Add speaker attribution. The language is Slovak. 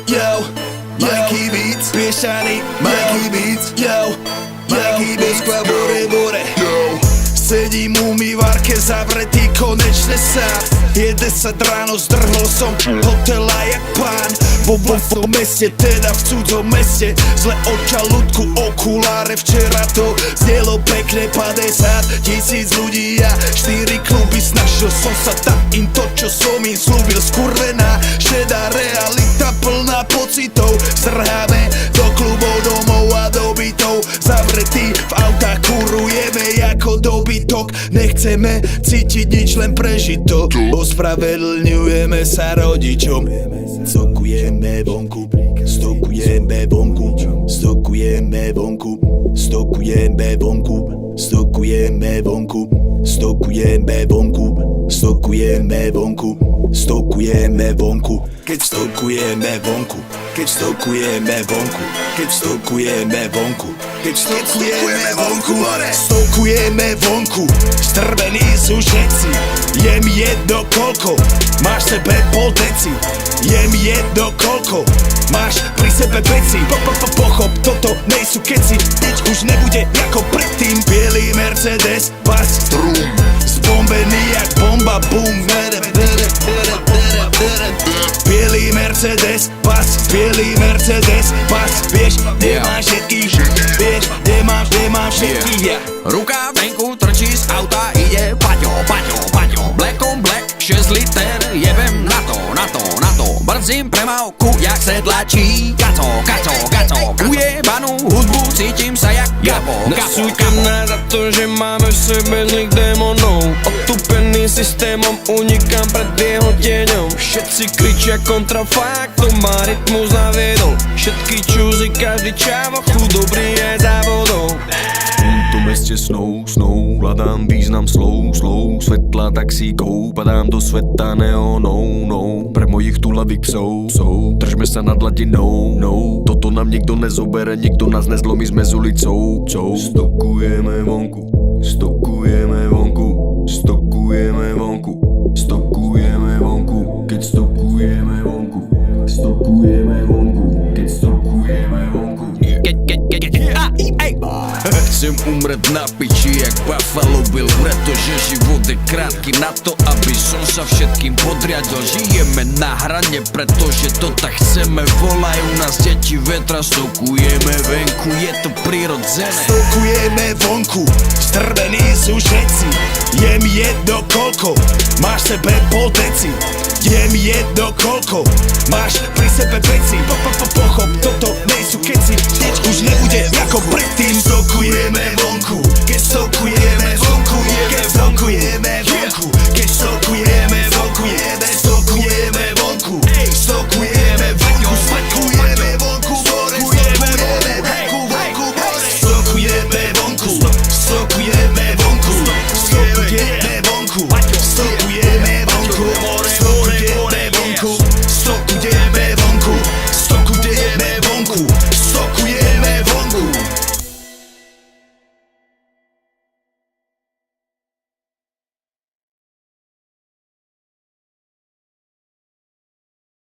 Speaker 1: yo, Mikey Beats, piešaný, Mikey Beats, yo, Mikey Beats, Moskva, bore, yo. Sedím u umývarke zavretý konečne sám. Je 10 ráno, zdrhol som hotela jak pán. Vo meste, teda v cudzom meste. Zle od žalúdku, okuláre. Včera to znelo pekne 50 000 ľudí a 4 kluby. Snažil som sa tam im to, čo som im slúbil. Skurvená, šedá realita plná pocitov. Strháme do klubov, domov a do bytov. Zavretí v autách, kurujeme ako dobytok. Nechceme cítiť nič, len prežito. Ospravedlňujeme sa rodičom. Stokujeme vonku, stokujeme vonku, stokujeme vonku, stokujeme vonku, stokujeme vonku, stokujeme vonku, stokujeme vonku, stokujeme vonku. Keď stokujeme vonku, keď stokujeme vonku, keď stokujeme vonku, keď stokujeme vonku, stokujeme vonku. Strvení sú všetci, je mi jedno koľko máš sebe pol deci. Je mi jedno koľko máš pri sebe veci. Pochop, toto nejsú keci, nič už nebude ako predtým. Bielý Mercedes, bas, trum, zbombený jak bomba, boom. Bielý Mercedes, bas, bielý Mercedes, bas. Vieš, kde máš všetkých, vieš, kde máš všetkých.
Speaker 2: Ruka venku trčí z auta, ide Paťo, Black on black, 6 liter, jebem na to. Brdzím premávku, jak sedlačí, kaco. Ujebanú hudbu, cítim sa jak Gabo.
Speaker 3: Nesúďte nás za to, že máme v sebe zlých démonov. Otupený systémom, unikám pred jeho tieňom. Všetci kričia kontrafakt, to má rytmus naviedol. Všetky čúzy, každý čávo, chudobrý je závodou.
Speaker 4: V tomto meste snou, hľadám význam slov, svetla taxíkov, padám do sveta neónov, pre mojich túlavých psov, držme sa nad hladinou, toto nám nikto nezobere, nikto nás nezlomí, sme s ulicou, stokujeme vonku, stokujeme vonku, stokujeme vonku, stokujeme vonku, keď stokujeme vonku, stokujeme vonku, keď stokujeme vonku.
Speaker 2: Chcem umrieť na piči jak Buffalo Bill, pretože život je krátky na to, aby som sa všetkým podriadil. Žijeme na hrane, pretože to tak chceme. Volajú nás deti vetra, stokujeme venku, je to prirodzené.
Speaker 1: Stokujeme vonku, strvení sú všetci. Je mi jedno koľko máš sebe pol deci. Je mi jedno koľko máš pri sebe veci. Pochop, toto nejsú keci, nič už nebude ako predtým. Stokujeme vonku,